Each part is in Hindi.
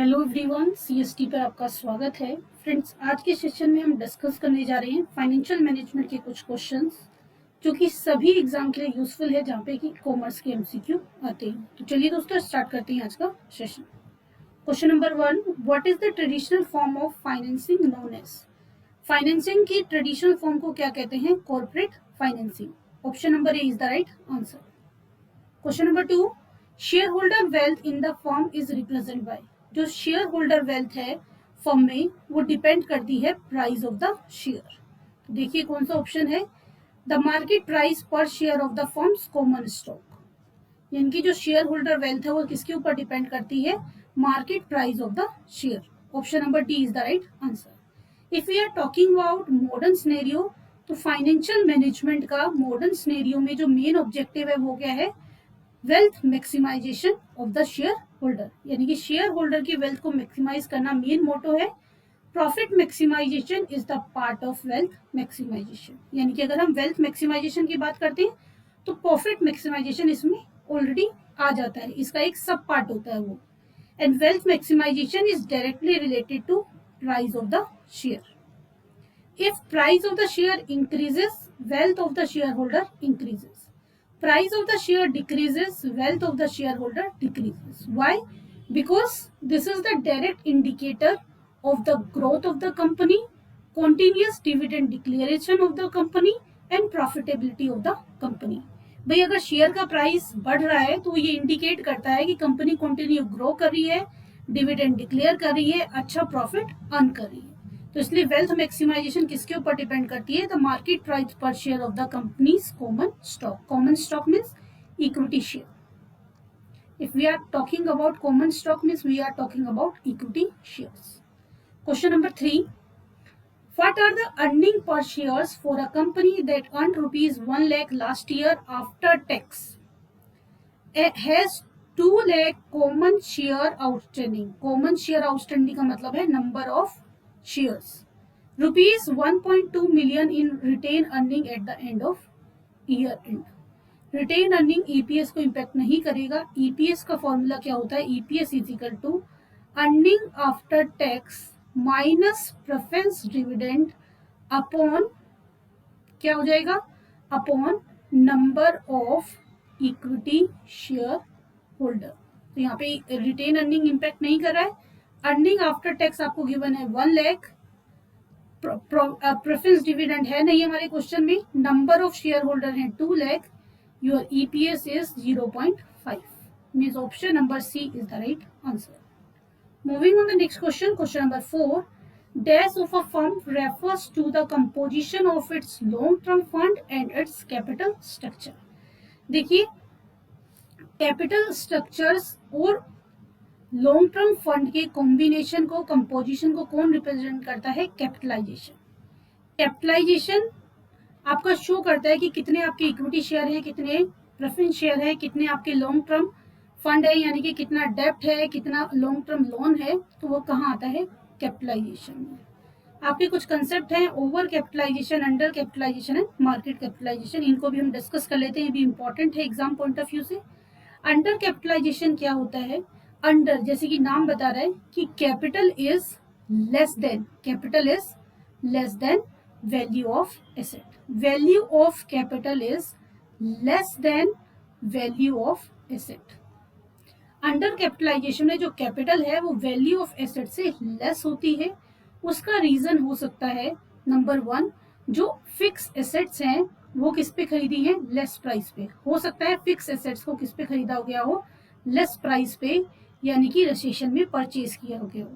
हेलो एवरीवन, सीएसटी पर आपका स्वागत है। फ्रेंड्स, आज के सेशन में हम डिस्कस करने जा रहे हैं फाइनेंशियल मैनेजमेंट के कुछ क्वेश्चंस जो कि सभी एग्जाम के लिए यूजफुल है, जहाँ पे कि कॉमर्स के एमसीक्यू आते हैं। तो चलिए दोस्तों, स्टार्ट करते हैं आज का session. Question number 1, what is the traditional form of financing known as? Financing की ट्रेडिशनल फॉर्म को क्या कहते हैं? Corporate financing. Option number A is the right answer. Question number 2, shareholder wealth in the firm is represent by? जो शेयर होल्डर वेल्थ है फर्म में, वो डिपेंड करती है प्राइस ऑफ द शेयर। देखिए कौन सा ऑप्शन है, the market price per share of the firms common stock. यानी कि जो शेयर होल्डर वेल्थ है वो किसके ऊपर डिपेंड करती है? Market price of the share. Option number D is the right answer. If we are talking about modern scenario, तो फाइनेंशियल मैनेजमेंट का मॉडर्न सिनेरियो में जो मेन ऑब्जेक्टिव है वो क्या है? Wealth maximization of the share holder. यानी कि शेयर होल्डर की वेल्थ को मैक्सिमाइज करना मेन मोटो है। Profit maximization is the part of wealth maximization. यानी कि अगर हम वेल्थ मैक्सिमाइजेशन की बात करते हैं तो प्रॉफिट मैक्सिमाइजेशन इसमें ऑलरेडी आ जाता है, इसका एक सब पार्ट होता है वो। And wealth maximization is directly related to price of the share. If price of the share increases, wealth of the share holder increases. Price of the share decreases, wealth of the shareholder decreases. Why? Because this is the direct indicator of the growth of the company, continuous dividend declaration of the company and profitability of the company. भाई अगर शेयर का प्राइस बढ़ रहा है तो ये इंडिकेट करता है कि कंपनी कंटिन्यू ग्रो कर रही है, डिविडेंड डिक्लेयर कर रही है, अच्छा प्रॉफिट अर्न कर रही है। तो इसलिए वेल्थ मैक्सिमाइजेशन किसके ऊपर डिपेंड करती है? The market price per share of the company's common stock. Common stock means equity share. If we are talking about common stock means we are talking about equity shares. Question number 3, what are the earning per shares for a company that earned rupees 1 lakh last year after tax? It has 2 lakh common share outstanding. Common share outstanding का मतलब है number of shares. Rupees 1.2 million in retained earning at the end of year end. Retained earning EPS को इम्पैक्ट नहीं करेगा। ईपीएस का फॉर्मूला क्या होता है? EPS is equal to earning after tax minus preference dividend upon, क्या हो जाएगा? Upon number of equity share holder. तो यहाँ पे रिटेन अर्निंग इम्पैक्ट नहीं कर रहा है। अर्निंग आफ्टर टैक्स आपको गिवन है 1 लाख, प्रेफरेंस डिविडेंड है नहीं हमारे क्वेश्चन में, नंबर ऑफ शेयर होल्डर है 2 lakh, your EPS is 0.5, means option number C is the right answer. Moving on the next question, question number 4, dash of a firm refers to the composition of its long term fund and its capital structure. देखिए कैपिटल स्ट्रक्चर्स और लॉन्ग टर्म फंड के कॉम्बिनेशन को, कंपोजिशन को कौन रिप्रेजेंट करता है? कैपिटलाइजेशन। कैपिटलाइजेशन आपका शो करता है कि कितने आपके इक्विटी शेयर हैं, कितने प्रेफरेंस शेयर है, कितने आपके लॉन्ग टर्म फंड है, यानी कि कितना डेप्ट है, कितना लॉन्ग टर्म लोन है। तो वो कहाँ आता है? कैपिटलाइजेशन में। आपके कुछ कंसेप्ट हैं, over capitalization, under capitalization and market capitalization. इनको भी हम डिस्कस कर लेते हैं, ये भी इंपॉर्टेंट है एग्जाम पॉइंट ऑफ व्यू से। अंडर कैपिटलाइजेशन क्या होता है? अंडर, जैसे कि नाम बता रहा है कि capital is less than, capital is less than value of asset. Value of capital is less than value of asset. Under capitalization में जो कैपिटल है वो वैल्यू ऑफ एसेट से लेस होती है। उसका रीजन हो सकता है नंबर 1, जो फिक्स एसेट्स हैं वो किस पे खरीदी हैं? लेस प्राइस पे। हो सकता है फिक्स एसेट्स को किस पे खरीदा गया हो? लेस प्राइस पे, यानी कि रिसेशन में परचेज किया गया हो।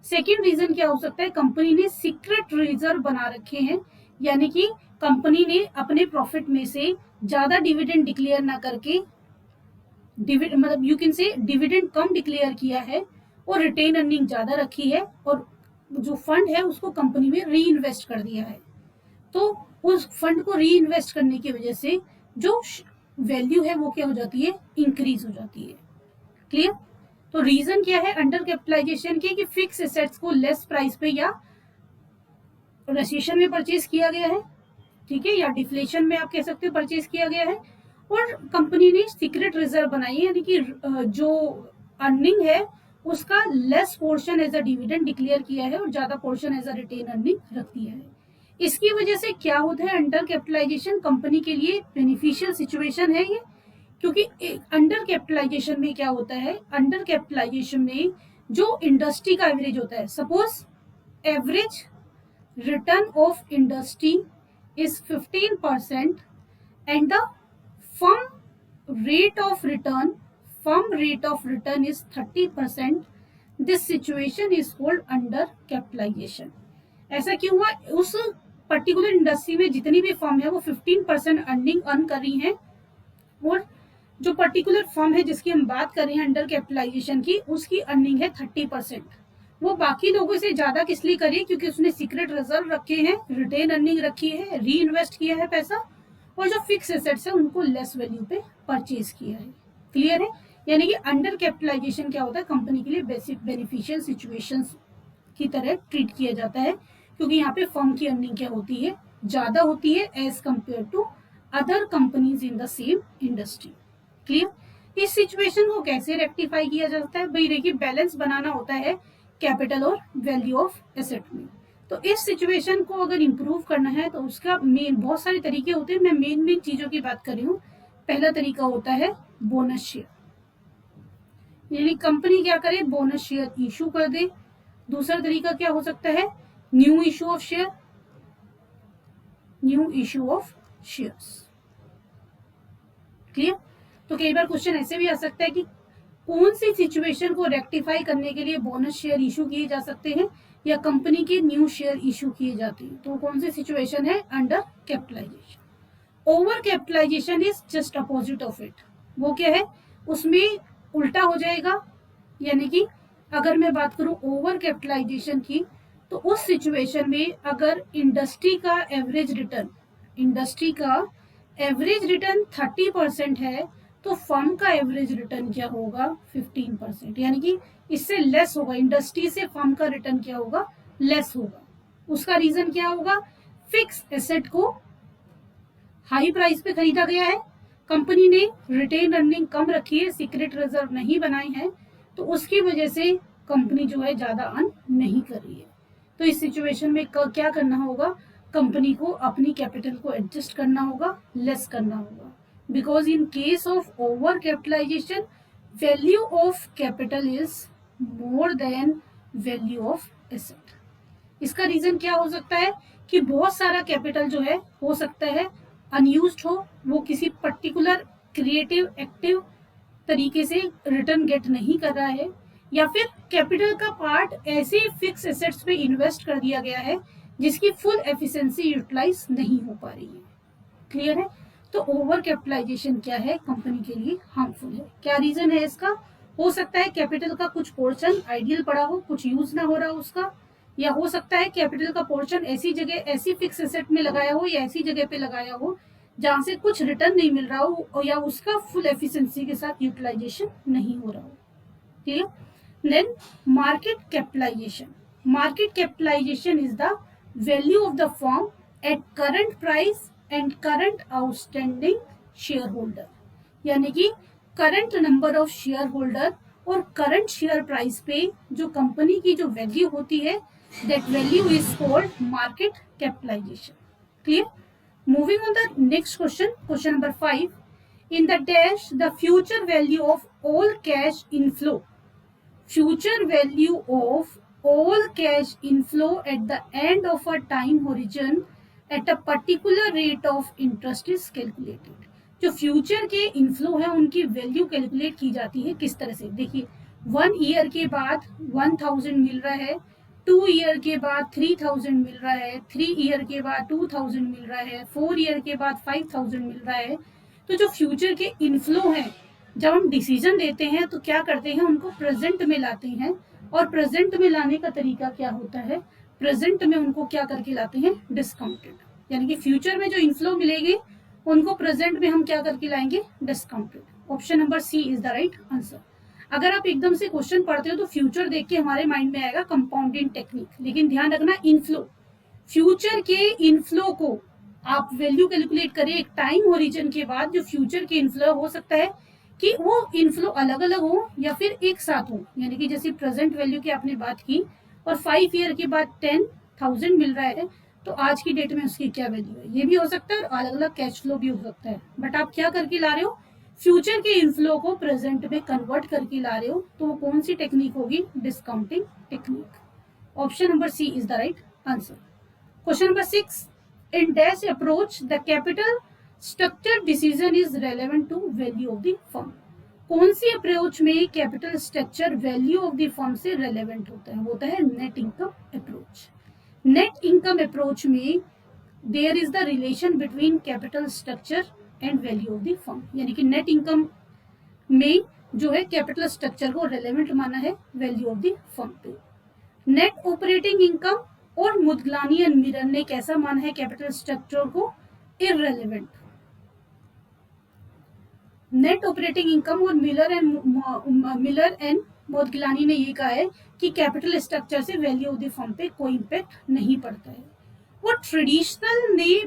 सेकेंड रीजन क्या हो सकता है? कंपनी ने सीक्रेट रिजर्व बना रखे हैं, यानी कि कंपनी ने अपने प्रॉफिट में से ज्यादा डिविडेंड डिक्लेयर ना करके, मतलब यू कैन से डिविडेंड कम डिक्लेयर किया है और रिटेन अर्निंग ज्यादा रखी है, और जो फंड है उसको कंपनी में री इन्वेस्ट कर दिया है। तो उस फंड को री इन्वेस्ट करने की वजह से जो वैल्यू है वो क्या हो जाती है? इंक्रीज हो जाती है। क्लियर? तो रीजन क्या है अंडर कैपिटलाइजेशन के? कि फिक्स एसेट्स को लेस प्राइस पे या रिसेशन में परचेज किया गया है, ठीक है, या डिफ्लेशन में आप कह सकते हो परचेज किया गया है, और कंपनी ने सीक्रेट रिजर्व बनाई है, यानी कि जो अर्निंग है उसका less portion as a dividend declare किया है और ज्यादा portion as a retained earning रख दिया है। इसकी वजह से क्या होता है, अंडर कैपिटलाइजेशन कंपनी के लिए बेनिफिशियल सिचुएशन है ये, क्योंकि अंडर कैपिटलाइजेशन में क्या होता है, अंडर कैपिटलाइजेशन में जो इंडस्ट्री का एवरेज होता है, suppose average return of industry is 15% and the firm rate of return is 30%. This situation is called under capitalization. ऐसा क्यों हुआ, उस पर्टिकुलर इंडस्ट्री में जितनी भी फर्म है वो 15% अर्निंग अर्न कर रही है, और जो पर्टिकुलर फर्म है जिसकी हम बात कर रहे हैं अंडर कैपिटलाइजेशन की, उसकी अर्निंग है 30%। वो बाकी लोगों से ज्यादा किस लिए करी, क्योंकि उसने सीक्रेट रिजर्व रखे हैं, रिटेन अर्निंग रखी है, री इन्वेस्ट किया है पैसा, और जो फिक्स एसेट्स है उनको लेस वैल्यू पे परचेज किया है। क्लियर है? यानी कि अंडर कैपिटलाइजेशन क्या होता है, कंपनी के लिए बेसिक बेनिफिशियल सिचुएशंस की तरह ट्रीट किया जाता है, क्योंकि यहाँ पे फर्म की अर्निंग क्या होती है, ज्यादा होती है as compare to other companies in the same industry. Clear? इस सिचुएशन को कैसे रेक्टिफाई किया जाता है, भाई देखिए बैलेंस बनाना होता है कैपिटल और वैल्यू ऑफ एसेट में। तो इस सिचुएशन को अगर इम्प्रूव करना है तो उसका मेन बहुत सारे तरीके होते हैं, मैं मेन चीजों की बात कर रही हूँ। पहला तरीका होता है बोनस शेयर, यानी कंपनी क्या करे, बोनस शेयर इशू कर दे। दूसरा तरीका क्या हो सकता है, new issue of share, new issue of shares. Clear? तो कई बार क्वेश्चन ऐसे भी आ सकता है कि कौन सी सिचुएशन को रेक्टिफाई करने के लिए बोनस शेयर इशू किए जा सकते हैं या कंपनी के न्यू शेयर इशू किए जाते हैं। तो कौन सी सिचुएशन है, under capitalization. Over capitalization is just opposite of it. वो क्या है, उसमें उल्टा हो जाएगा। यानी कि अगर मैं बात करूं ओवर कैपिटलाइजेशन की, तो उस सिचुएशन में अगर इंडस्ट्री का एवरेज रिटर्न 30% है, तो फर्म का एवरेज रिटर्न क्या होगा, 15%। यानी कि इससे लेस होगा, इंडस्ट्री से फर्म का रिटर्न क्या होगा, लेस होगा। उसका रीजन क्या होगा, फिक्स एसेट को हाई प्राइस पे खरीदा गया है, कंपनी ने रिटेन अर्निंग कम रखी है, सीक्रेट रिजर्व नहीं बनाई है, तो उसकी वजह से कंपनी जो है ज्यादा अर्न नहीं कर रही है। तो इस सिचुएशन में क्या करना होगा, कंपनी को अपनी कैपिटल को एडजस्ट करना होगा, लेस करना होगा। Because in case of over capitalization value of capital is more than value of asset. इसका रीजन क्या हो सकता है कि बहुत सारा कैपिटल जो है हो सकता है अनयूज्ड हो, वो किसी पर्टिकुलर क्रिएटिव एक्टिव तरीके से रिटर्न गेट नहीं कर रहा है, या फिर कैपिटल का पार्ट ऐसे फिक्स एसेट्स पे इन्वेस्ट कर दिया गया है जिसकी फुल एफिशिएंसी यूटिलाइज नहीं हो पा रही है। क्लियर है? तो ओवर कैपिटलाइजेशन क्या है, कंपनी के लिए हार्मफुल है। क्या रीजन है इसका, हो सकता है कैपिटल का कुछ पोर्शन आइडियल पड़ा हो, कुछ यूज ना हो रहा हो उसका, या हो सकता है कैपिटल का पोर्शन ऐसी जगह ऐसी फिक्स एसेट में लगाया हो या ऐसी जगह पे लगाया हो जहां से कुछ रिटर्न नहीं मिल रहा हो, या उसका फुल एफिशिएंसी के साथ यूटिलाइजेशन नहीं हो रहा हो। ठीक है? Then market capitalization. Market capitalization is the value of the firm at current price and current outstanding share holder. यानी कि current number of share holder और करंट शेयर प्राइस पे जो कंपनी की जो वैल्यू होती है, that value is called market capitalization. Clear? Moving on the next question, question number 5. In the dash, the future value of all cash inflow. Future value of all cash inflow at the end of a time horizon at a particular rate of interest is calculated. जो फ्यूचर के इनफ्लो है उनकी वैल्यू कैलकुलेट की जाती है किस तरह से, देखिए 1 ईयर के बाद 1000 मिल रहा है, 2 ईयर के बाद 3000 मिल रहा है, 3 ईयर के बाद 2000 मिल रहा है, 4 ईयर के बाद 5000 मिल रहा है। तो जो फ्यूचर के इनफ्लो हैं, जब हम डिसीजन देते हैं तो क्या करते हैं, उनको प्रेजेंट में लाते हैं, और प्रेजेंट में लाने का तरीका क्या होता है, प्रेजेंट में उनको क्या करके लाते हैं, डिस्काउंटेड। यानी कि फ्यूचर में जो इनफ्लो मिलेगी उनको प्रेजेंट में हम क्या करके लाएंगे, discounted. Option number C is the right answer. अगर आप एकदम से क्वेश्चन पढ़ते हो तो फ्यूचर देख के हमारे माइंड में आएगा कंपाउंडिंग टेक्निक, लेकिन ध्यान रखना इनफ्लो, फ्यूचर के इनफ्लो को आप वैल्यू कैलकुलेट करें एक टाइम ओरिजिन के बाद। जो फ्यूचर के इनफ्लो हो सकता है कि वो इनफ्लो अलग अलग हो या फिर एक साथ हो, यानी कि जैसे प्रेजेंट वैल्यू की आपने बात की और 5 ईयर के बाद 10,000 मिल रहा है, तो आज की डेट में उसकी क्या वैल्यू है, ये भी हो सकता है और अलग अलग कैश फ्लो भी हो सकता है। बट आप क्या करके ला रहे हो, फ्यूचर के इनफ्लो को प्रेजेंट में कन्वर्ट करके ला रहे हो, तो वो कौन सी टेक्निक होगी, discounting technique. Option number C is the right answer. Question number 6, in dash approach the capital structure decision is relevant to value of the firm। कौन सी अप्रोच में capital structure value of the firm से रेलेवेंट होता है, वो होता है net income approach. Net income approach में there is the relation between capital structure and value of the firm, यानी कि नेट इनकम में जो है कैपिटल स्ट्रक्चर को रेलेवेंट माना है वैल्यू ऑफ द फर्म पे। नेट ऑपरेटिंग इनकम और मुदगलानी एंड मिरर ने कैसा माना है कैपिटल स्ट्रक्चर को, इररेलेवेंट। नेट ऑपरेटिंग इनकम और मिलर एंड मुदगलानी ने ये कहा है कि कैपिटल स्ट्रक्चर से वैल्यू ऑफ द फर्म पे कोई इम्पैक्ट नहीं पड़ता है। और ट्रेडिशनल ने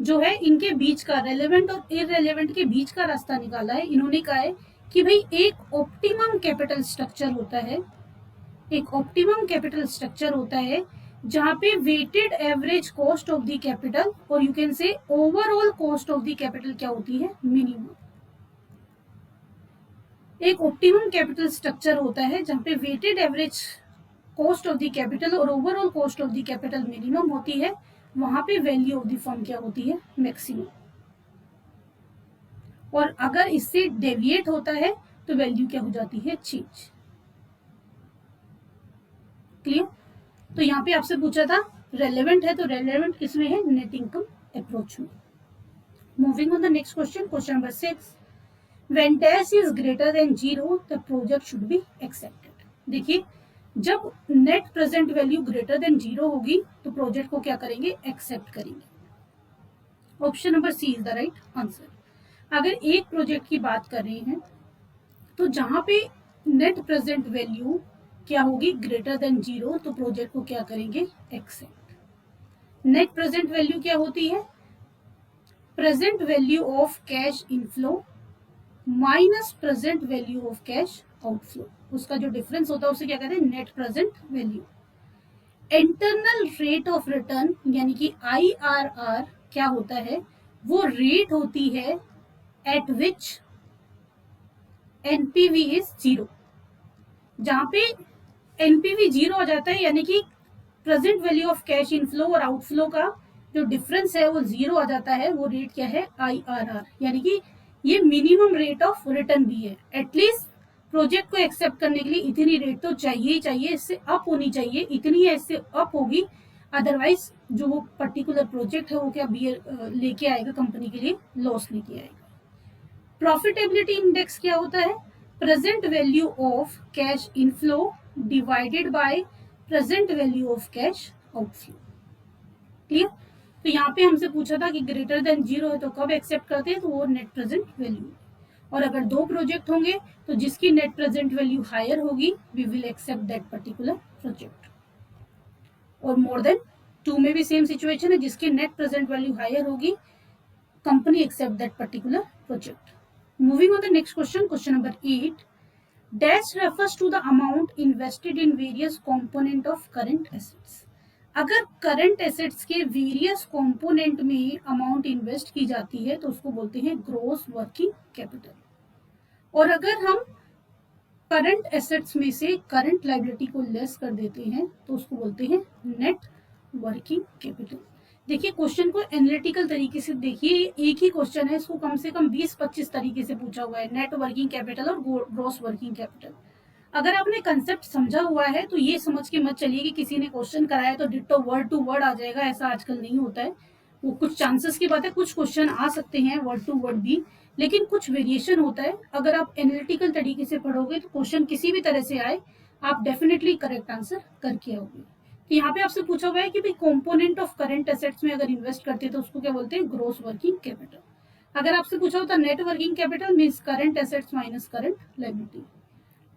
जो है इनके बीच का, रेलेवेंट और इररेलेवेंट के बीच का रास्ता निकाला है। इन्होंने कहा है कि भाई एक ऑप्टिमम कैपिटल स्ट्रक्चर होता है, एक ऑप्टिमम कैपिटल स्ट्रक्चर होता है जहां पे weighted average cost of the capital और you can say overall cost of the capital क्या होती है, मिनिमम। एक ऑप्टिमम कैपिटल स्ट्रक्चर होता है जहां पे weighted average cost of the capital और overall cost of the capital minimum होती है, वहां पे वैल्यू ऑफ द फर्म क्या होती है, मैक्सिमम। और अगर इससे डेविएट होता है तो वैल्यू क्या हो जाती है, चेंज। क्लियर। तो यहाँ पे आपसे पूछा था रेलेवेंट है, तो रेलेवेंट किसमें है, नेट इनकम अप्रोच में। Moving on the next question, question number 6, when dash is greater than 0 the project should be accepted. देखिए जब net present value greater than 0 होगी तो प्रोजेक्ट को क्या करेंगे, एक्सेप्ट करेंगे। Option number C is the right answer. अगर एक प्रोजेक्ट की बात कर रहे हैं तो जहां पे नेट प्रेजेंट वैल्यू क्या होगी, ग्रेटर देन 0, तो प्रोजेक्ट को क्या करेंगे, एक्सेप्ट। नेट प्रेजेंट वैल्यू क्या होती है, present value of cash inflow minus present value of cash outflow, उसका जो डिफरेंस होता है उसे क्या कहते हैं, net present value. Internal rate of return यानी कि IRR क्या होता है, वो रेट होती है एट विच NPV इज 0। जहां पे NPV 0 हो जाता है यानी कि present value of cash inflow और आउटफ्लो का जो डिफरेंस है वो 0 आ जाता है, वो रेट क्या है, IRR, यानी कि ये मिनिमम रेट ऑफ रिटर्न भी है। एटलीस्ट प्रोजेक्ट को एक्सेप्ट करने के लिए इतनी रेट तो चाहिए ही चाहिए, इससे अप होनी चाहिए, इतनी है इससे अप होगी, अदरवाइज जो वो पर्टिकुलर प्रोजेक्ट है वो क्या लेके आएगा कंपनी के लिए, लॉस लेके आएगा। प्रॉफिटेबिलिटी इंडेक्स क्या होता है, present value of cash inflow divided by present value of cash outflow. Clear. तो यहाँ पे हमसे पूछा था कि ग्रेटर देन 0 है तो कब एक्सेप्ट करते हैं, तो वो नेट प्रेजेंट वैल्यू। और अगर दो प्रोजेक्ट होंगे तो जिसकी नेट प्रेजेंट वैल्यू हायर होगी we will accept that particular project. और मोर देन 2 में भी सेम सिचुएशन है, जिसकी नेट प्रेजेंट वैल्यू हायर होगी company accept that particular project. Moving on the next question, question number 8. Dash refers to the amount invested in various component of current assets. अगर करंट एसेट्स के वेरियस कंपोनेंट में अमाउंट इन्वेस्ट की जाती है तो उसको बोलते हैं ग्रॉस वर्किंग कैपिटल। और अगर हम करंट एसेट्स में से करंट लायबिलिटी को लेस कर देते हैं तो उसको बोलते हैं नेट वर्किंग कैपिटल। देखिए क्वेश्चन को एनालिटिकल तरीके से देखिए, एक ही क्वेश्चन है, इसको कम से कम 20-25 तरीके से पूछा हुआ है, नेट वर्किंग कैपिटल और ग्रॉस वर्किंग कैपिटल। अगर आपने कंसेप्ट समझा हुआ है तो ये समझ के मत चलिए कि किसी ने क्वेश्चन कराया तो डिट्टो वर्ड टू वर्ड आ जाएगा, ऐसा आजकल नहीं होता है। वो कुछ चांसेस की बात है, कुछ क्वेश्चन आ सकते हैं वर्ड टू वर्ड भी, लेकिन कुछ वेरिएशन होता है। अगर आप एनालिटिकल तरीके से पढ़ोगे तो क्वेश्चन किसी भी तरह से आए आप डेफिनेटली करेक्ट आंसर करके आओगे। तो यहाँ पे आपसे पूछा हुआ है कि भाई कंपोनेंट ऑफ करंट एसेट्स में अगर इन्वेस्ट करते हैं तो उसको क्या बोलते हैं, ग्रॉस वर्किंग कैपिटल। अगर आपसे पूछा होता net working capital means current assets minus current liability.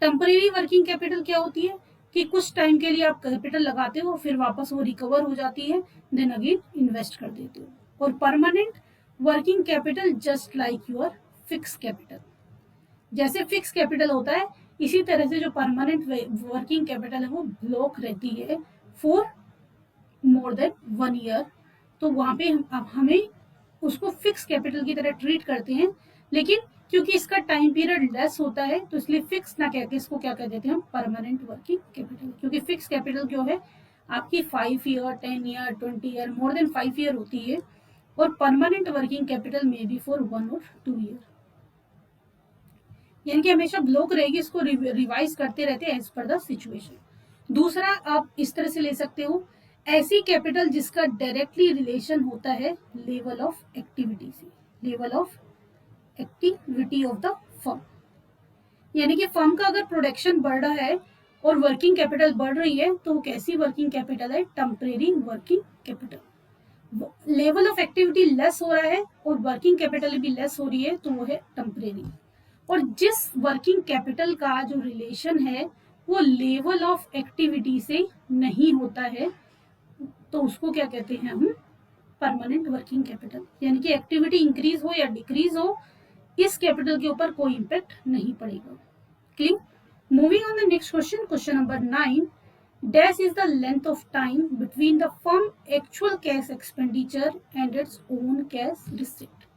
Temporary working capital क्या होती है कि कुछ टाइम के लिए आप कैपिटल लगाते हो फिर वापस वो रिकवर हो जाती है, देन अगेन इन्वेस्ट कर देते हो। और permanent working capital just like your fix capital. जैसे फिक्स कैपिटल होता है, इसी तरह से जो परमानेंट वर्किंग कैपिटल है वो ब्लॉक रहती है फॉर मोर देन 1 ईयर। तो वहां पे अब हमें उसको फिक्स कैपिटल की तरह ट्रीट करते हैं, लेकिन क्योंकि इसका टाइम पीरियड लेस होता है तो इसलिए फिक्स ना कहकर इसको क्या कह देते हैं हम, परमानेंट वर्किंग कैपिटल। क्योंकि फिक्स कैपिटल क्यों है, आपकी 5 year, 10 year, 20 year, more than 5 year होती है, और परमानेंट वर्किंग कैपिटल में भी फॉर 1 और 2 ईयर, यानी कि हमेशा ब्लॉक रहेगी, इसको रिवाइज करते रहते हैं एज पर द सिचुएशन। दूसरा आप इस तरह से ले सकते हो, ऐसी कैपिटल जिसका डायरेक्टली रिलेशन होता है लेवल ऑफ एक्टिविटी से, level of activity of the firm. यानी कि फर्म का अगर प्रोडक्शन बढ़ रहा है और वर्किंग कैपिटल बढ़ रही है तो वो कैसी वर्किंग कैपिटल है, temporary working capital. Level of activity less हो रहा है और वर्किंग कैपिटल भी लेस हो रही है तो वो है टेम्परेरी। और जिस वर्किंग कैपिटल का जो रिलेशन है वो लेवल ऑफ एक्टिविटी से नहीं होता है तो उसको क्या कहते हैं हम, परमानेंट वर्किंग कैपिटल। यानी कि एक्टिविटी इंक्रीज हो या डिक्रीज हो, इस कैपिटल के ऊपर कोई इंपैक्ट नहीं पड़ेगा। Clear? Moving on the next question, question number 9, dash is the length of time between the firm actual cash expenditure and its own cash receipt.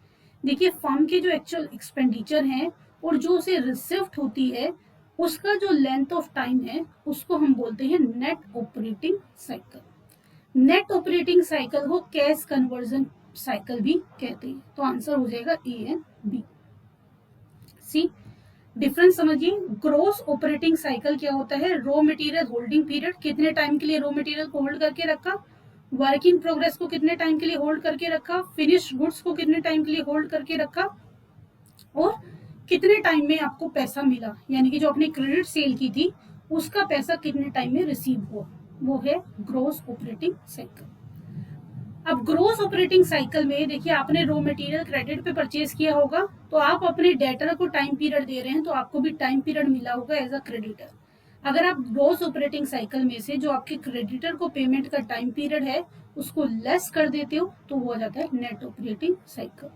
देखिए फर्म के जो एक्चुअल एक्सपेंडिचर हैं और जो उसे रिसिप्ट होती है उसका जो लेंथ ऑफ टाइम है उसको हम बोलते हैं net operating cycle. Net operating cycle को कैश कन्वर्जन साइकिल भी कहते हैं। तो आंसर हो जाएगा A and B. See difference समझिए, ग्रोस ऑपरेटिंग साइकिल क्या होता है, रॉ मटेरियल होल्डिंग पीरियड, कितने टाइम के लिए रॉ मटेरियल को होल्ड करके रखा, वर्क इन प्रोग्रेस को कितने टाइम के लिए होल्ड करके रखा, फिनिश्ड गुड्स को कितने टाइम के लिए होल्ड करके रखा, और कितने टाइम में आपको पैसा मिला, यानी कि जो आपने क्रेडिट सेल की थी उसका पैसा कितने टाइम में रिसीव हुआ, वो है ग्रोस ऑपरेटिंग साइकिल। अब ग्रोस ऑपरेटिंग साइकिल में देखिए आपने रॉ मटेरियल क्रेडिट पे परचेज किया होगा तो आप अपने डेटर को टाइम पीरियड दे रहे हैं तो आपको भी टाइम पीरियड मिला होगा एज अ क्रेडिटर। अगर आप ग्रोस ऑपरेटिंग साइकिल में से जो आपके क्रेडिटर को पेमेंट का टाइम पीरियड है उसको लेस कर देते हो तो वो हो जाता है net operating cycle.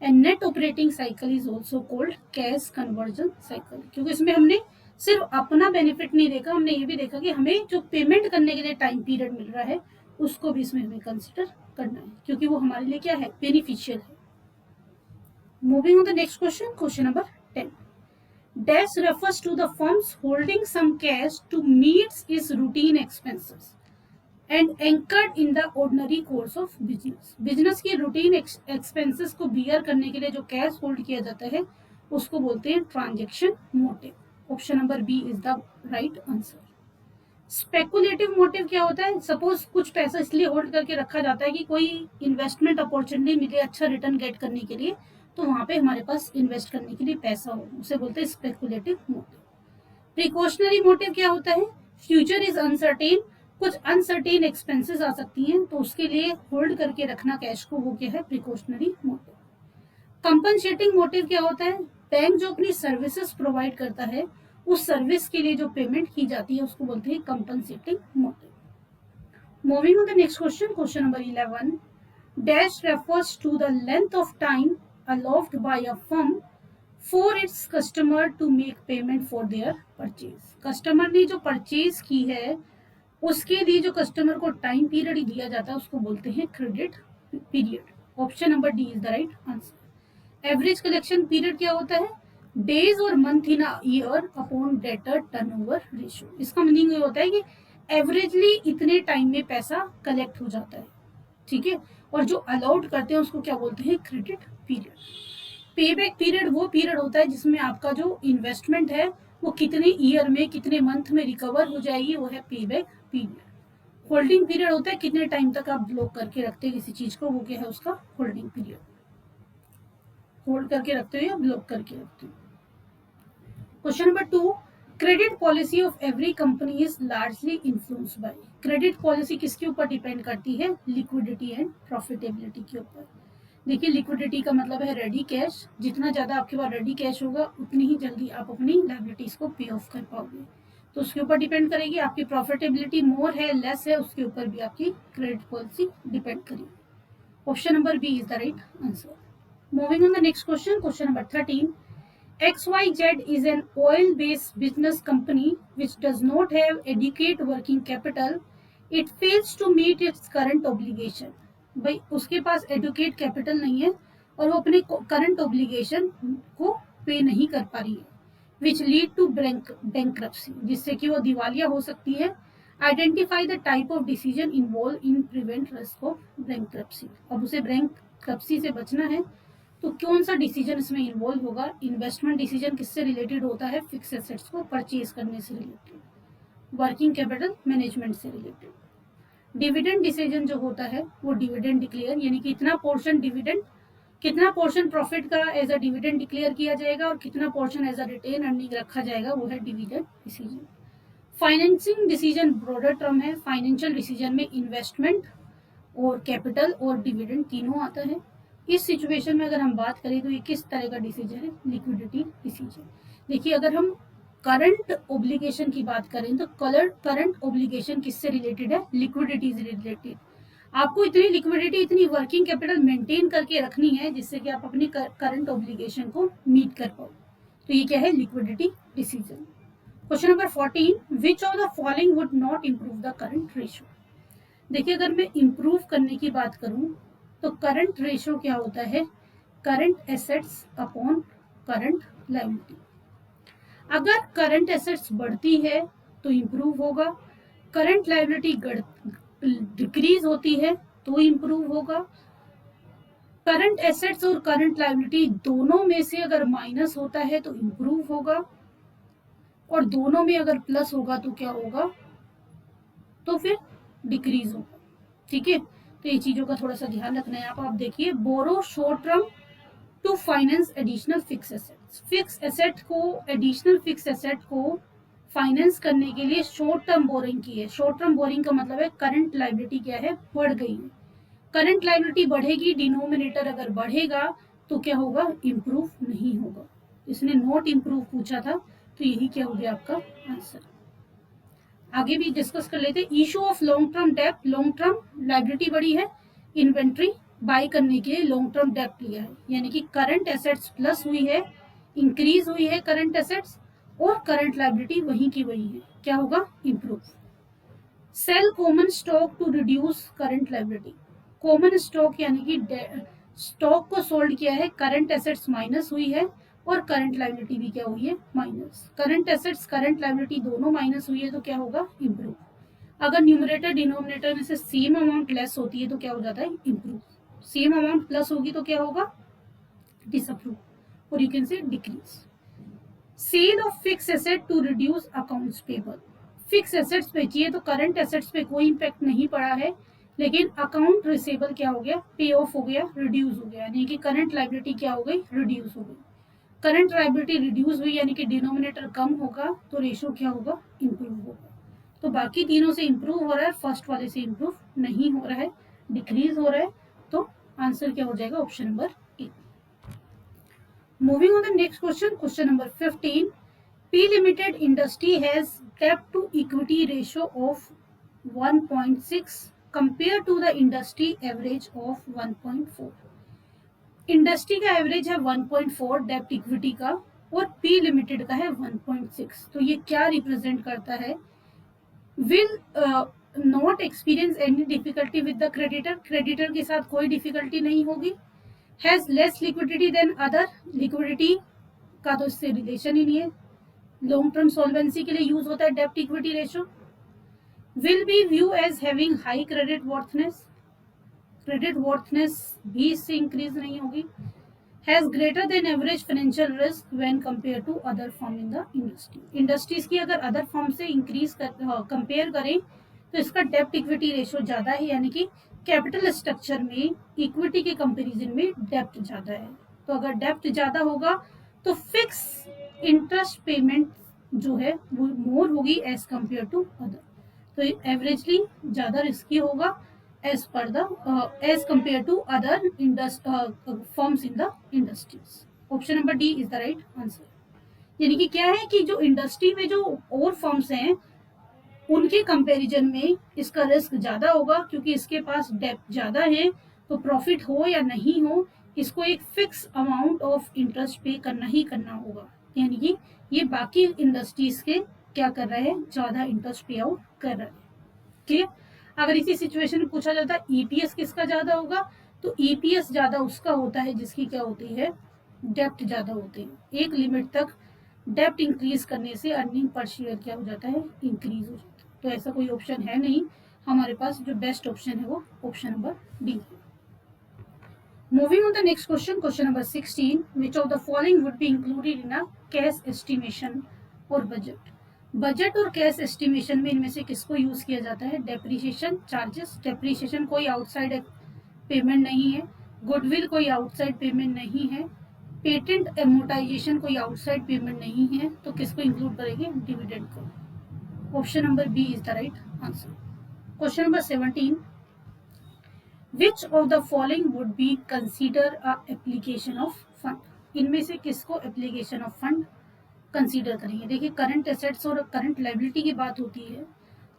And net operating cycle is also called cash conversion cycle, क्योंकि इसमें हमने सिर्फ अपना बेनिफिट नहीं देखा, हमने ये भी देखा कि हमें जो पेमेंट करने के लिए टाइम पीरियड मिल रहा है उसको भी इसमें हमें कंसिडर करना है, क्योंकि वो हमारे लिए क्या है, बेनिफिशियल है। Moving on the next question, question number 10, dash refers to the firm's holding some cash to meet its routine expenses and incurred in the ordinary course of business. Business की रूटीन एक्सपेंसेस को बियर करने के लिए जो कैश होल्ड किया जाता है उसको बोलते हैं transaction motive. Option number B is the right answer. Speculative motive क्या होता है, सपोज कुछ पैसा इसलिए होल्ड करके रखा जाता है कि कोई इन्वेस्टमेंट अपॉर्चुनिटी मिले अच्छा रिटर्न गेट करने के लिए, तो वहां पे हमारे पास इन्वेस्ट करने के लिए पैसा हो, उसे बोलते हैं स्पेकुलेटिव मोटिव। प्रिकॉशनरी मोटिव क्या होता है, फ्यूचर इज अनसर्टेन, कुछ अनसर्टेन एक्सपेंसेस आ सकती हैं तो उसके लिए होल्ड करके रखना कैश को, वो क्या है, प्रिकॉशनरी मोटिव। कंपनसेटिंग मोटिव क्या होता है, बैंक जो अपनी सर्विसेज प्रोवाइड करता है उस सर्विस के लिए जो पेमेंट की जाती है उसको बोलते हैं compensating motive. Moving on the next question, question number 11, dash refers to the length of time allowed by a firm for its customer to make payment for their purchase। Customer ने जो परचेज की है उसके लिए जो कस्टमर को टाइम पीरियड दिया जाता है उसको बोलते हैं credit period. Option number D is the right answer. Average collection period क्या होता है, डेज और month in a year upon debtor turnover ratio. इसका मीनिंग ये होता है कि एवरेजली इतने टाइम में पैसा कलेक्ट हो जाता है, ठीक है, और जो अलाउड करते हैं उसको क्या बोलते हैं, क्रेडिट पीरियड। पे बैक पीरियड वो पीरियड होता है जिसमें आपका जो इन्वेस्टमेंट है वो कितने ईयर में कितने मंथ में रिकवर हो जाएगी, वो है पे बैक पीरियड। होल्डिंग पीरियड होता है कितने टाइम तक आप ब्लॉक करके रखते हैं किसी चीज को, वो क्या है उसका होल्डिंग पीरियड, होल्ड करके रखते हो या ब्लॉक करके रखते हो। Question number 2, credit policy of every company is largely influenced by. Credit policy किसके ऊपर डिपेंड करती है, लिक्विडिटी एंड प्रॉफिटेबिलिटी के ऊपर। देखिए लिक्विडिटी का मतलब है रेडी कैश, जितना ज्यादा आपके पास रेडी कैश होगा उतनी ही जल्दी आप अपनी लायबिलिटीज को पे ऑफ कर पाओगे, तो उसके ऊपर डिपेंड करेगी। आपकी प्रॉफिटेबिलिटी मोर है लेस है उसके ऊपर भी आपकी क्रेडिट पॉलिसी डिपेंड करेगी। Option number B is the right answer. Moving on the next question, question number 13, XYZ is an oil-based business company which does not have adequate working capital. It fails to meet its current obligation. भाई उसके पास एडुकेट कैपिटल नहीं है और वो अपने करंट ऑब्लिगेशन को पे नहीं कर पा रही है, विच लीड टू बैंक्रप्सी, जिससे कि वो दिवालिया हो सकती है. Identify the type of decision involve in prevent risk of bankruptcy. अब उसे बैंक्रप्सी से बचना है तो कौन सा डिसीजन इसमें इन्वॉल्व होगा? इन्वेस्टमेंट डिसीजन किससे रिलेटेड होता है? फिक्स एसेट्स को परचेज करने से रिलेटेड. वर्किंग कैपिटल मैनेजमेंट से रिलेटेड. डिविडेंड डिसीजन जो होता है वो डिविडेंड डिक्लेयर, यानी कि कितना पोर्शन प्रॉफिट का एज अ डिविडेंड डिक्लेयर किया जाएगा और कितना portion as a retained earning रखा जाएगा, वो है dividend decision. Financing decision broader term है. फाइनेंशियल डिसीजन में इन्वेस्टमेंट और कैपिटल और डिविडेंड तीनों आता है. इस सिचुएशन में अगर हम बात करें तो ये किस तरह का डिसीजन है? Liquidity decision. देखिए अगर हम करंट ऑब्लिगेशन की बात करें तो करंट ऑब्लिगेशन किससे रिलेटेड है? लिक्विडिटी से रिलेटेड. आपको इतनी लिक्विडिटी, इतनी वर्किंग कैपिटल मेंटेन करके रखनी है जिससे कि आप अपनी करंट ऑब्लिगेशन को मीट कर पाओ. तो ये क्या है? Liquidity decision. Question number 14, which of the following would not improve the current ratio. देखिए अगर मैं इम्प्रूव करने की बात करूं तो करंट रेशियो क्या होता है? Current assets upon current liability. अगर करंट एसेट्स बढ़ती है तो इम्प्रूव होगा, करंट लायबिलिटी डिक्रीज होती है तो इम्प्रूव होगा. करंट एसेट्स और करंट लायबिलिटी दोनों में से अगर माइनस होता है तो इम्प्रूव होगा, और दोनों में अगर प्लस होगा तो क्या होगा? तो फिर डिक्रीज होगा. ठीक है, तो ये चीजों का थोड़ा सा ध्यान रखना है. आप देखिए, borrow short term to finance additional fix assets. Fix asset को, एडिशनल फिक्स एसेट को फाइनेंस करने के लिए शॉर्ट टर्म बोरिंग की है. शॉर्ट टर्म बोरिंग का मतलब है करंट लायबिलिटी क्या है? बढ़ गई है. करंट लायबिलिटी बढ़ेगी, डिनोमिनेटर अगर बढ़ेगा तो क्या होगा? इम्प्रूव नहीं होगा. इसने नॉट इम्प्रूव पूछा था तो यही क्या हो गया आपका आंसर. आगे भी डिस्कस कर लेते. Issue of long term debt. Long term liability बढ़ी है, इन्वेंट्री बाय करने के लिए लॉन्ग टर्म डेट लिया है, यानी कि करंट एसेट्स प्लस हुई है, इंक्रीज हुई है करंट एसेट्स, और करंट लायबिलिटी वही की वही है. क्या होगा? Improve. Sell common stock to reduce current liability. Common stock यानी कि स्टॉक को सोल्ड किया है, करंट एसेट्स माइनस हुई है और करंट लायबिलिटी भी क्या हुई है? Minus. Current assets current liability दोनों माइनस हुई है तो क्या होगा? इम्प्रूव. अगर न्यूमरेटर डिनोमिनेटर में से सेम अमाउंट लेस होती है तो क्या हो जाता है? इम्प्रूव. सेम अमाउंट प्लस होगी तो क्या होगा? डिसअप्रूव, और you can say decrease. Sale of fix asset to reduce accounts payable. Fix assets बेचिए तो करंट एसेट्स पे कोई इम्पैक्ट नहीं पड़ा है, लेकिन अकाउंट रिसेबल क्या हो गया? पे ऑफ हो गया, रिड्यूस हो गया, यानी कि करंट लायबिलिटी क्या हो गई? रिड्यूस हो गई. करंट लायबिलिटी रिड्यूस हुई यानी कि डिनोमिनेटर कम होगा तो रेशियो क्या होगा? इम्प्रूव होगा. तो बाकी तीनों से इम्प्रूव हो रहा है, फर्स्ट वाले से इम्प्रूव नहीं हो रहा है, डिक्रीज हो रहा है. तो आंसर क्या हो जाएगा? Option number A. Moving on the next question, question number 15. P Limited Industry has debt to equity ratio of 1.6 compared to the industry average of 1.4. Industry का एवरेज है 1.4 डेप्ट इक्विटी का और पी लिमिटेड का है 1.6. तो ये क्या रिप्रेजेंट करता है? Will not experience any difficulty with the creditor. Creditor के साथ कोई डिफिकल्टी नहीं होगी. Has less liquidity than other. Liquidity का तो इससे रिलेशन ही नहीं है. लॉन्ग टर्म सॉल्वेंसी के लिए यूज होता है डेप्ट equity ratio. Will be view as having high credit worthiness. Credit worthiness भी इससे इंक्रीज नहीं होगी. Has greater than average financial risk when compare to other firm in the industry. Industries की अगर अदर फर्म से इंक्रीज कंपेयर करें तो इसका डेप्ट इक्विटी रेशियो ज्यादा है, यानी कि कैपिटल स्ट्रक्चर में इक्विटी के कंपेरिजन में डेप्ट ज्यादा है. तो अगर डेप्ट ज्यादा होगा तो फिक्स इंटरेस्ट पेमेंट जो है वो मोर होगी एज कंपेयर टू अदर. तो एवरेजली ज्यादा रिस्की होगा as per the as compared to other firms in the industries. Option number D is the right answer. यानी कि क्या है कि जो इंडस्ट्री में जो और फर्म्स हैं उनके कंपैरिजन में इसका रिस्क ज्यादा होगा, क्योंकि इसके पास डेप्थ ज्यादा है. तो प्रॉफिट हो या नहीं हो, इसको एक फिक्स अमाउंट ऑफ इंटरेस्ट पे करना ही करना होगा, यानी कि ये बाकी इंडस्ट्रीज के क्या कर रहा है, ज्यादा इंटरेस्ट पे आउट कर रहा है। क्लियर? अगर इसी सिचुएशन में पूछा जाता है ईपीएस किसका ज्यादा होगा, तो ईपीएस ज्यादा उसका होता है जिसकी क्या होती है, डेप्ट ज्यादा होती है। एक लिमिट तक डेप्ट इंक्रीज करने से अर्निंग पर शेयर क्या हो जाता है, इंक्रीज हो जाता है। तो ऐसा कोई ऑप्शन है नहीं, हमारे पास जो बेस्ट ऑप्शन है वो ऑप्शन नंबर डी है। Moving on the next question, question number 16. Which of the following would be included in a cash estimation और बजट? बजट और कैश एस्टिमेशन में इनमें से किसको यूज किया जाता है, डेप्रिसिएशन चार्जेस। डेप्रिसिएशन कोई आउटसाइड पेमेंट नहीं है, गुडविल कोई आउटसाइड पेमेंट नहीं है, पेटेंट एमोटाइजेशन कोई आउटसाइड पेमेंट नहीं है, तो किसको इंक्लूड करेंगे, डिविडेंड को। Option number B is the right answer. Question number 17. Which of the following would be consider a application of fund? इनमें से किसको application of fund कंसीडर करेंगे। देखिए करंट एसेट्स और करंट लाइबिलिटी की बात होती है,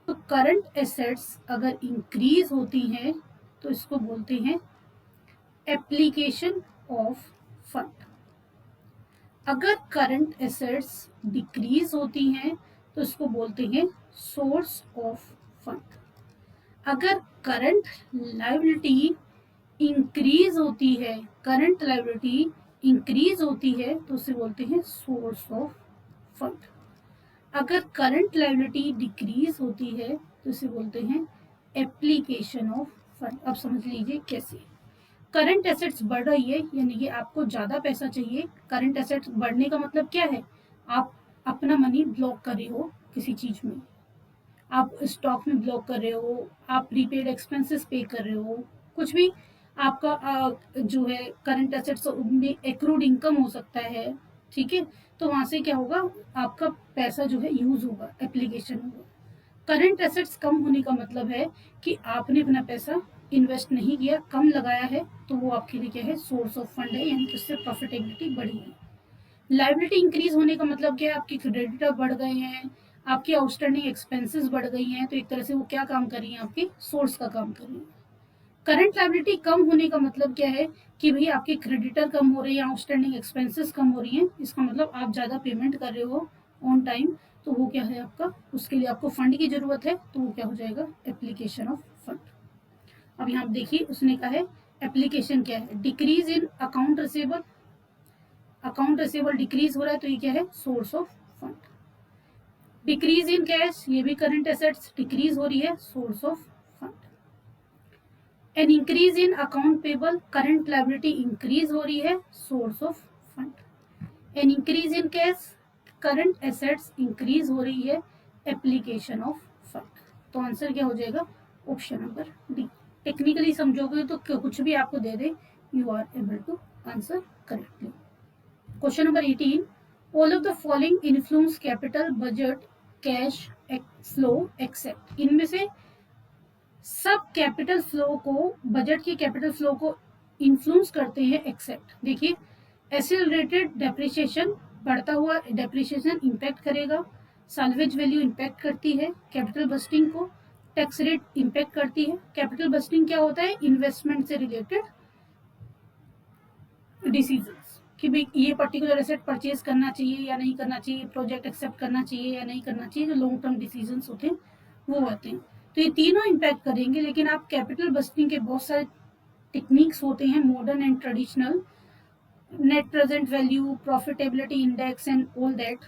तो करंट एसेट्स अगर इंक्रीज होती हैं तो इसको बोलते हैं एप्लीकेशन ऑफ फंड। अगर करंट एसेट्स डिक्रीज होती हैं तो इसको बोलते हैं सोर्स ऑफ फंड। अगर करंट लायबिलिटी इंक्रीज होती है, करंट लायबिलिटी इंक्रीज होती है तो उसे बोलते हैं सोर्स ऑफ फंड। अगर करंट लायबिलिटी डिक्रीज होती है तो इसे बोलते हैं एप्लीकेशन ऑफ फंड। अब समझ लीजिए कैसे। करंट एसेट्स बढ़ रही है यानी कि आपको ज्यादा पैसा चाहिए। करंट एसेट्स बढ़ने का मतलब क्या है, आप अपना मनी ब्लॉक कर रहे हो किसी चीज में, आप स्टॉक में ब्लॉक कर रहे हो, आप प्रीपेड एक्सपेंसेस पे कर रहे हो, कुछ भी आपका जो है करंट एसेट्स में एक्रूड इनकम हो सकता है, ठीक है। तो वहां से क्या होगा, आपका पैसा जो है यूज होगा, एप्लीकेशन होगा। करंट एसेट्स कम होने का मतलब है कि आपने अपना पैसा इन्वेस्ट नहीं किया, कम लगाया है, तो वो आपके लिए क्या है, सोर्स ऑफ फंड है, यानी कि उससे प्रॉफिटेबिलिटी बढ़ी है। लायबिलिटी इंक्रीज होने का मतलब क्या है, आपके क्रेडिटर बढ़ गए हैं, आपकी आउटस्टैंडिंग एक्सपेंसेस बढ़ गई हैं, तो एक तरह से वो क्या काम कर रही है, आपके सोर्स का काम कर रही है। करंट लायबिलिटी कम होने का मतलब क्या है कि भाई आपके क्रेडिटर कम हो रहे हैं, आउटस्टैंडिंग एक्सपेंसेस कम हो रही हैं, इसका मतलब आप ज्यादा पेमेंट कर रहे हो ऑन टाइम, तो वो क्या है आपका, उसके लिए आपको फंड की जरूरत है, तो वो क्या हो जाएगा, एप्लीकेशन ऑफ फंड। अब यहाँ देखिए उसने कहा है एप्लीकेशन क्या है, decrease in account receivable, account receivable decrease हो रहा है तो ये क्या है, source of fund. Decrease in cash, ये भी करंट एसेट्स डिक्रीज हो रही है, source of fund. An increase in account payable, current liability increase हो रही है, source of fund. An increase in cash, current assets increase हो रही है, एप्लीकेशन ऑफ फंड। तो आंसर क्या हो जाएगा, ऑप्शन नंबर डी। टेक्निकली समझोगे तो कुछ भी आपको दे दे, you are able to answer correctly. Question number 18. All of the following influence capital budget cash flow except. इनमें से सब कैपिटल फ्लो को, बजट की कैपिटल फ्लो को इन्फ्लुएंस करते हैं एक्सेप्ट। देखिए एसेलरेटेड डेप्रिसिएशन, बढ़ता हुआ डेप्रिसिएशन इंपैक्ट करेगा, साल्वेज वैल्यू इंपैक्ट करती है, कैपिटल बस्टिंग को, टैक्स रेट इंपैक्ट करती है। कैपिटल बस्टिंग क्या होता है, इन्वेस्टमेंट से रिलेटेड डिसीजंस कि भाई ये पर्टिकुलर एसेट परचेज करना चाहिए या नहीं करना चाहिए, प्रोजेक्ट एक्सेप्ट करना चाहिए या नहीं करना चाहिए, जो लॉन्ग टर्म डिसीजंस होते हैं वो आते हैं। तो ये तीनों इम्पैक्ट करेंगे, लेकिन आप कैपिटल बस्टिंग के बहुत सारे टेक्निक्स होते हैं, modern and traditional, net present value, profitability index and all that,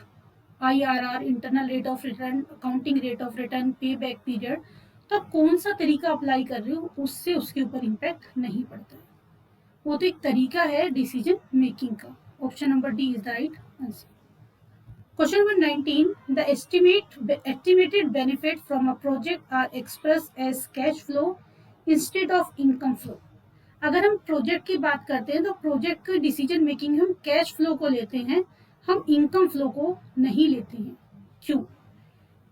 IRR, internal rate of return, accounting rate of return, पे बैक पीरियड। तो आप कौन सा तरीका अप्लाई कर रहे हो उससे उसके ऊपर इम्पैक्ट नहीं पड़ता है, वो तो एक तरीका है डिसीजन मेकिंग का। Option number D is the right answer. Question number 19. The estimated benefit from a project are expressed as cash flow instead of income flow. अगर हम प्रोजेक्ट की बात करते हैं तो प्रोजेक्ट की डिसीजन मेकिंग हम कैश फ्लो को लेते हैं, हम इनकम फ्लो को नहीं लेते हैं। क्यों?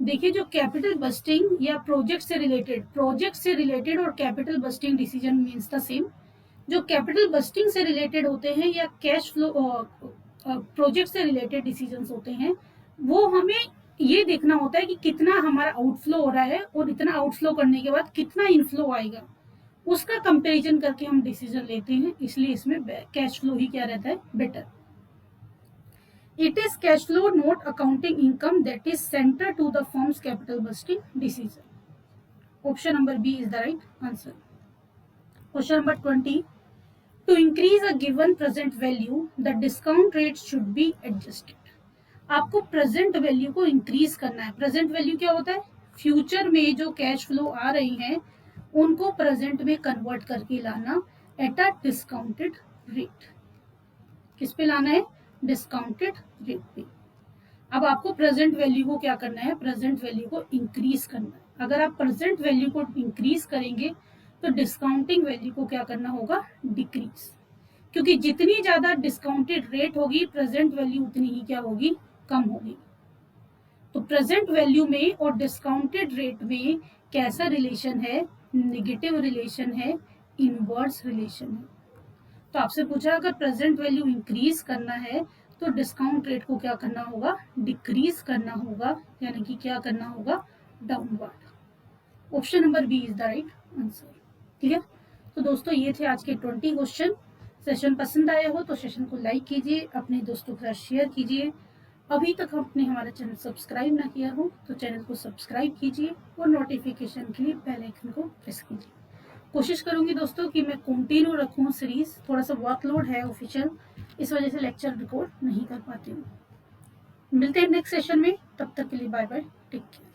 देखिए जो कैपिटल बस्टिंग या प्रोजेक्ट से रिलेटेड और capital budgeting decision means the same. जो कैपिटल बस्टिंग से रिलेटेड होते हैं या कैश फ्लो प्रोजेक्ट से रिलेटेड डिसीजंस होते हैं, वो हमें ये देखना होता है कि कितना हमारा आउटफ्लो हो रहा है और इतना आउटफ्लो करने के बाद कितना इनफ्लो आएगा, उसका कंपैरिजन करके हम डिसीजन लेते हैं, इसलिए इसमें कैश फ्लो ही क्या रहता है, better. It is cash flow, not accounting income, that is central to the firm's capital busting decision. Option number B is the right answer. Question number 20. To increase a given present value, the discount rate should be adjusted. आपको प्रेजेंट वैल्यू को इंक्रीज करना है। प्रेजेंट वैल्यू क्या होता है, फ्यूचर में जो कैश फ्लो आ रही हैं उनको प्रेजेंट में कन्वर्ट करके लाना एट अ डिस्काउंटेड रेट। किस पे लाना है, डिस्काउंटेड रेट पे। अब आपको प्रेजेंट वैल्यू को क्या करना है, प्रेजेंट वैल्यू को इंक्रीज करना है। अगर आप प्रेजेंट वैल्यू को इंक्रीज करेंगे तो डिस्काउंटिंग वैल्यू को क्या करना होगा, डिक्रीज, क्योंकि जितनी ज्यादा डिस्काउंटेड रेट होगी प्रेजेंट वैल्यू उतनी ही क्या होगी, कम होगी। तो प्रेजेंट वैल्यू में और डिस्काउंटेड रेट में कैसा रिलेशन है, नेगेटिव रिलेशन है, इनवर्स रिलेशन है। तो आपसे पूछा अगर प्रेजेंट वैल्यू इंक्रीज करना है तो डिस्काउंट रेट को क्या करना होगा, डिक्रीज करना होगा, यानी कि क्या करना होगा, downward. Option number B is the right answer. ठीक है, तो दोस्तों ये थे आज के 20 क्वेश्चन। सेशन पसंद आया हो तो सेशन को लाइक कीजिए, अपने दोस्तों के साथ शेयर कीजिए। अभी तक आपने हमारा चैनल सब्सक्राइब ना किया हो तो चैनल को सब्सक्राइब कीजिए और नोटिफिकेशन के लिए बेल आइकन को प्रेस कीजिए। कोशिश करूंगी दोस्तों कि मैं कंटिन्यू रखूं सीरीज, थोड़ा सा वर्कलोड है ऑफिशियल, इस वजह से लेक्चर रिकॉर्ड नहीं कर पाती हूँ। मिलते हैं नेक्स्ट सेशन में, तब तक के लिए बाय बाय, टेक केयर।